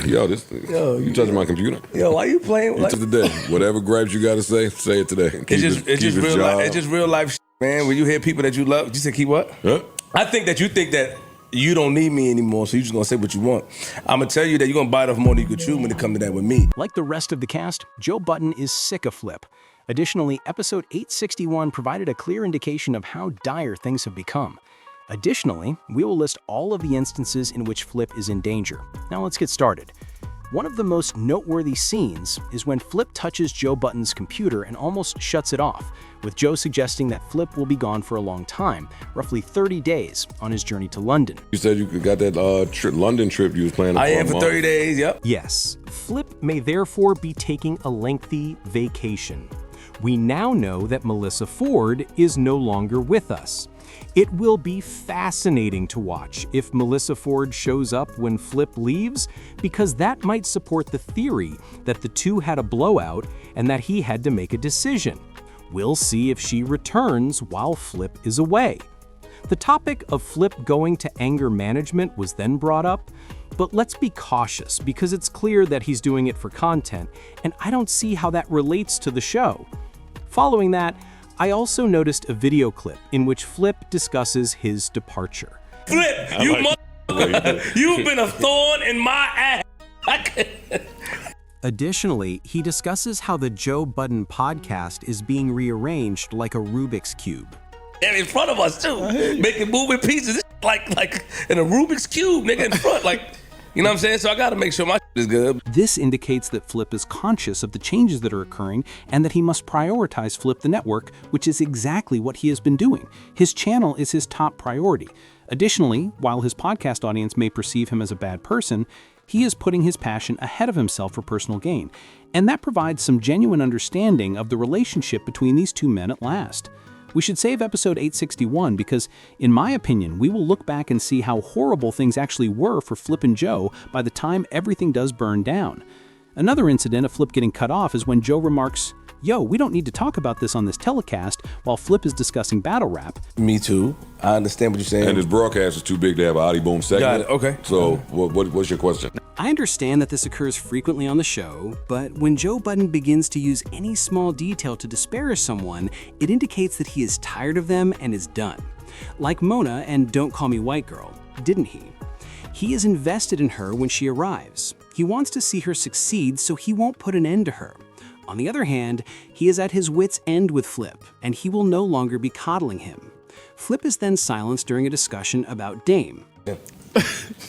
Yo, you touching my computer? Yo, why you playing? Like, today, whatever gripes you got to say it today. It's just real life. It's just real life, man. When you hear people that you love, you say keep what? Huh? I think that you think that you don't need me anymore, so you're just gonna say what you want. I'm gonna tell you that you're gonna bite off more than you can chew when it comes to that with me. Like the rest of the cast, Joe Budden is sick of Flip. Additionally, episode 861 provided a clear indication of how dire things have become. Additionally, we will list all of the instances in which Flip is in danger. Now let's get started. One of the most noteworthy scenes is when Flip touches Joe Budden's computer and almost shuts it off, with Joe suggesting that Flip will be gone for a long time, roughly 30 days, on his journey to London. You said you got that London trip you was planning. I am for 30 days, yep. Yes, Flip may therefore be taking a lengthy vacation. We now know that Melissa Ford is no longer with us. It will be fascinating to watch if Melissa Ford shows up when Flip leaves, because that might support the theory that the two had a blowout and that he had to make a decision. We'll see if she returns while Flip is away. The topic of Flip going to anger management was then brought up, but let's be cautious because it's clear that he's doing it for content, and I don't see how that relates to the show. Following that, I also noticed a video clip in which Flip discusses his departure. Flip, you've been a thorn in my ass. Additionally, he discusses how the Joe Budden podcast is being rearranged like a Rubik's Cube. And in front of us too, making moving pieces like in a Rubik's Cube, nigga, in front, like, you know what I'm saying? So I gotta make sure my shit is good. This indicates that Flip is conscious of the changes that are occurring and that he must prioritize Flip the network, which is exactly what he has been doing. His channel is his top priority. Additionally, while his podcast audience may perceive him as a bad person, he is putting his passion ahead of himself for personal gain. And that provides some genuine understanding of the relationship between these two men at last. We should save episode 861 because, in my opinion, we will look back and see how horrible things actually were for Flip and Joe by the time everything does burn down. Another incident of Flip getting cut off is when Joe remarks, "Yo, we don't need to talk about this on this telecast," while Flip is discussing battle rap. Me too. I understand what you're saying. And his broadcast is too big to have an Audi Boom segment. Got it, okay. So what's your question? I understand that this occurs frequently on the show, but when Joe Budden begins to use any small detail to disparage someone, it indicates that he is tired of them and is done. Like Mona and Don't Call Me White Girl, didn't he? He is invested in her when she arrives. He wants to see her succeed, so he won't put an end to her. On the other hand, he is at his wit's end with Flip, and he will no longer be coddling him. Flip is then silenced during a discussion about Dame. Yeah.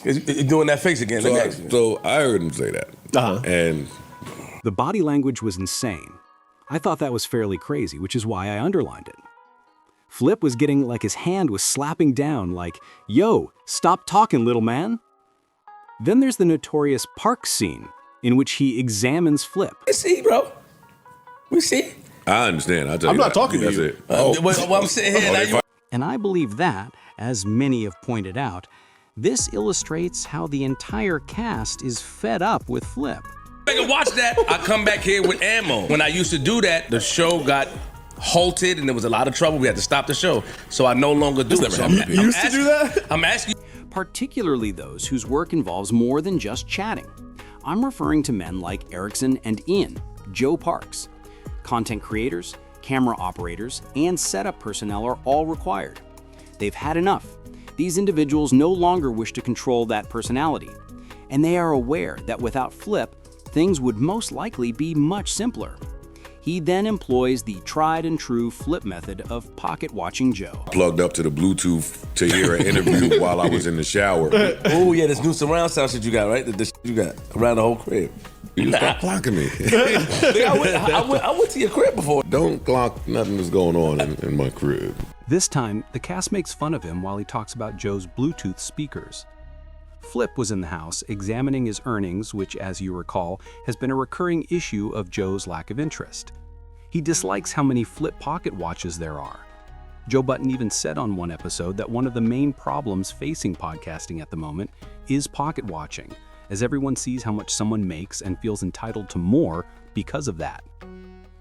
You're doing that face again. So I heard him say that. And the body language was insane. I thought that was fairly crazy, which is why I underlined it. Flip was getting like his hand was slapping down like, "Yo, stop talking, little man." Then there's the notorious park scene in which he examines Flip. We see, bro. We see. I understand. I'm not talking to you. That's it. Well, I'm sitting here now. And I believe that, as many have pointed out, this illustrates how the entire cast is fed up with Flip. Nigga, watch that. I come back here with ammo. When I used to do that, the show got halted and there was a lot of trouble. We had to stop the show. So I no longer do it. You used to do that? I'm asking. Particularly those whose work involves more than just chatting. I'm referring to men like Erickson and Ian, Joe Parks. Content creators, camera operators, and setup personnel are all required. They've had enough. These individuals no longer wish to control that personality, and they are aware that without Flip, things would most likely be much simpler. He then employs the tried and true Flip method of pocket watching Joe. Plugged up to the Bluetooth to hear an interview while I was in the shower. Oh yeah, this new surround sound shit you got, right? The shit you got around the whole crib. You stop clocking me. I went to your crib before. Don't clock nothing that's going on in my crib. This time, the cast makes fun of him while he talks about Joe's Bluetooth speakers. Flip was in the house examining his earnings, which, as you recall, has been a recurring issue of Joe's lack of interest. He dislikes how many Flip pocket watches there are. Joe Budden even said on one episode that one of the main problems facing podcasting at the moment is pocket watching, as everyone sees how much someone makes and feels entitled to more because of that.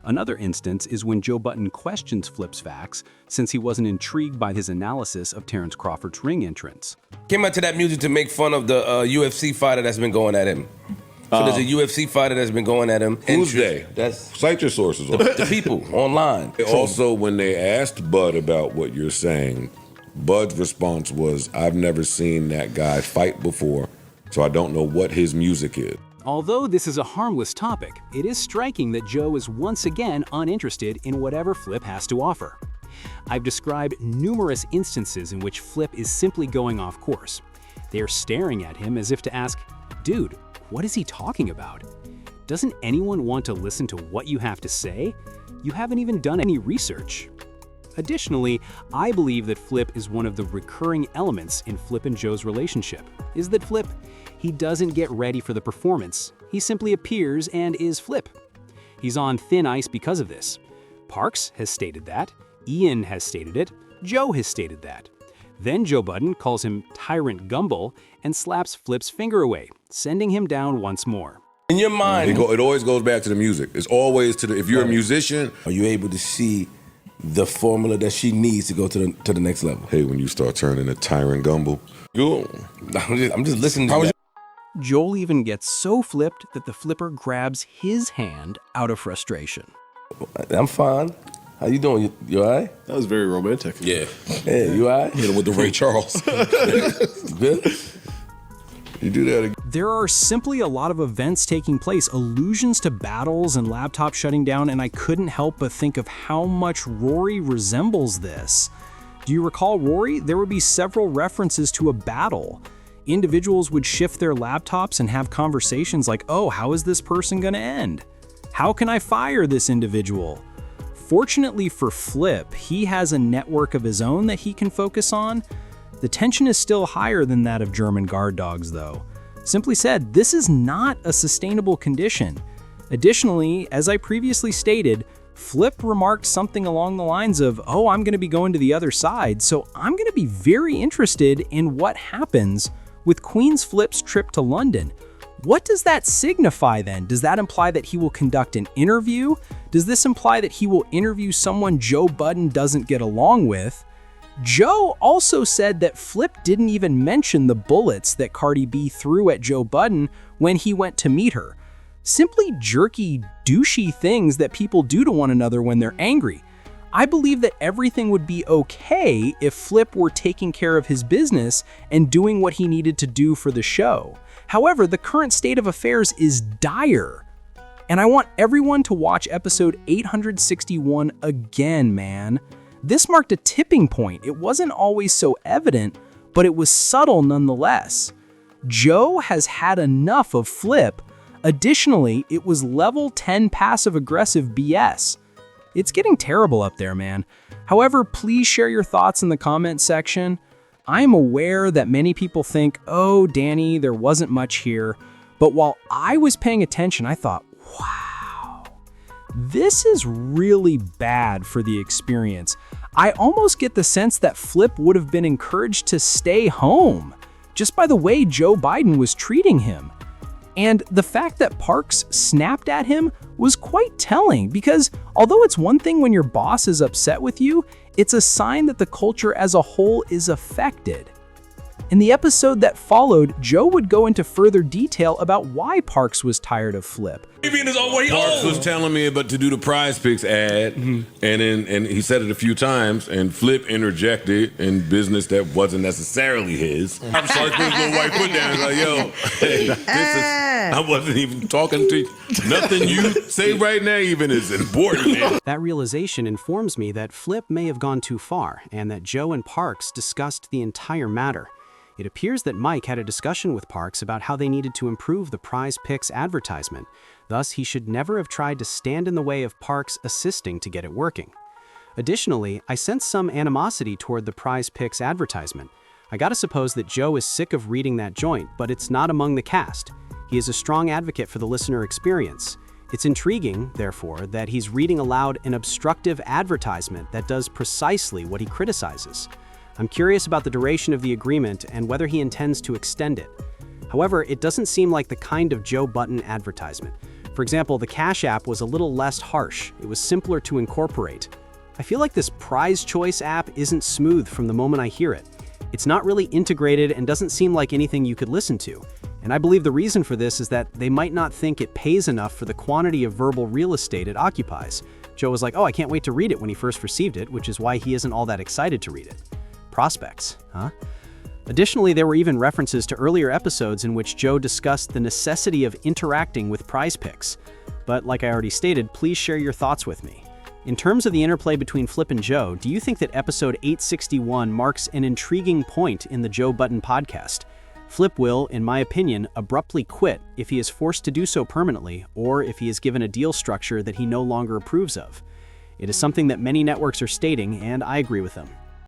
Another instance is when Joe Budden questions Flip's facts since he wasn't intrigued by his analysis of Terrence Crawford's ring entrance. Came out to that music to make fun of the UFC fighter that's been going at him. So there's a UFC fighter that's been going at him. Who's they? That's Cite your sources. the people online. Also, when they asked Bud about what you're saying, Bud's response was, I've never seen that guy fight before, so I don't know what his music is. Although this is a harmless topic, it is striking that Joe is once again uninterested in whatever Flip has to offer. I've described numerous instances in which Flip is simply going off course. They are staring at him as if to ask, dude, what is he talking about? Doesn't anyone want to listen to what you have to say? You haven't even done any research. Additionally, I believe that Flip is one of the recurring elements in Flip and Joe's relationship. Is that Flip? He doesn't get ready for the performance. He simply appears and is Flip. He's on thin ice because of this. Parks has stated that. Ian has stated it. Joe has stated that. Then Joe Budden calls him Tyrant Gumble and slaps Flip's finger away, sending him down once more. In your mind, It always goes back to the music. It's always to the, if you're a musician, are you able to see the formula that she needs to go to the next level? hey, when you start turning a Tyrant Gumble, I'm just listening to that. Joel even gets so flipped that the flipper grabs his hand out of frustration. I'm fine. How you doing? You all right? That was very romantic. yeah, Hey, you all right? hit him with the Ray Charles. Good? You do that again. There are simply a lot of events taking place, allusions to battles and laptops shutting down, and I couldn't help but think of how much Rory resembles this. Do you recall Rory? There would be several references to a battle. Individuals would shift their laptops and have conversations like, oh, how is this person gonna end? How can I fire this individual? Fortunately for Flip, he has a network of his own that he can focus on. The tension is still higher than that of German guard dogs, though. Simply said, this is not a sustainable condition. Additionally, as I previously stated, Flip remarked something along the lines of, oh, I'm going to be going to the other side, so I'm going to be very interested in what happens with QueenzFlip's trip to London. What does that signify then? Does that imply that he will conduct an interview? Does this imply that he will interview someone Joe Budden doesn't get along with? Joe also said that Flip didn't even mention the bullets that Cardi B threw at Joe Budden when he went to meet her. Simply jerky, douchey things that people do to one another when they're angry. I believe that everything would be okay if Flip were taking care of his business and doing what he needed to do for the show. However, the current state of affairs is dire. And I want everyone to watch episode 861 again, man. This marked a tipping point. It wasn't always so evident, but it was subtle nonetheless. Joe has had enough of Flip. Additionally, it was level 10 passive-aggressive BS. It's getting terrible up there, man. However, please share your thoughts in the comment section. I am aware that many people think, oh, Danny, there wasn't much here. But while I was paying attention, I thought, wow, this is really bad for the experience. I almost get the sense that Flip would have been encouraged to stay home, just by the way Joe Budden was treating him. And the fact that Parks snapped at him was quite telling, because although it's one thing when your boss is upset with you, it's a sign that the culture as a whole is affected. In the episode that followed, Joe would go into further detail about why Parks was tired of Flip. Parks was telling me about to do the Prize Picks ad, and he said it a few times, and Flip interjected in business that wasn't necessarily his. I'm sorry, put his little white foot down. Like, yo, hey, I wasn't even talking to you. Nothing you say right now even is important, man. That realization informs me that Flip may have gone too far, and that Joe and Parks discussed the entire matter. It appears that Mike had a discussion with Parks about how they needed to improve the Prize Picks advertisement. Thus, he should never have tried to stand in the way of Parks assisting to get it working. Additionally, I sense some animosity toward the Prize Picks advertisement. I gotta suppose that Joe is sick of reading that joint, but it's not among the cast. He is a strong advocate for the listener experience. It's intriguing, therefore, that he's reading aloud an obstructive advertisement that does precisely what he criticizes. I'm curious about the duration of the agreement and whether he intends to extend it. However, it doesn't seem like the kind of Joe Budden advertisement. For example, the Cash App was a little less harsh. It was simpler to incorporate. I feel like this Prize Choice app isn't smooth from the moment I hear it. It's not really integrated and doesn't seem like anything you could listen to. And I believe the reason for this is that they might not think it pays enough for the quantity of verbal real estate it occupies. Joe was like, oh, I can't wait to read it when he first received it, which is why he isn't all that excited to read it. Prospects, huh? Additionally, there were even references to earlier episodes in which Joe discussed the necessity of interacting with Prize Picks. But like I already stated, please share your thoughts with me. In terms of the interplay between Flip and Joe, do you think that episode 861 marks an intriguing point in the Joe Budden podcast? Flip will, in my opinion, abruptly quit if he is forced to do so permanently, or if he is given a deal structure that he no longer approves of. It is something that many networks are stating, and I agree with them.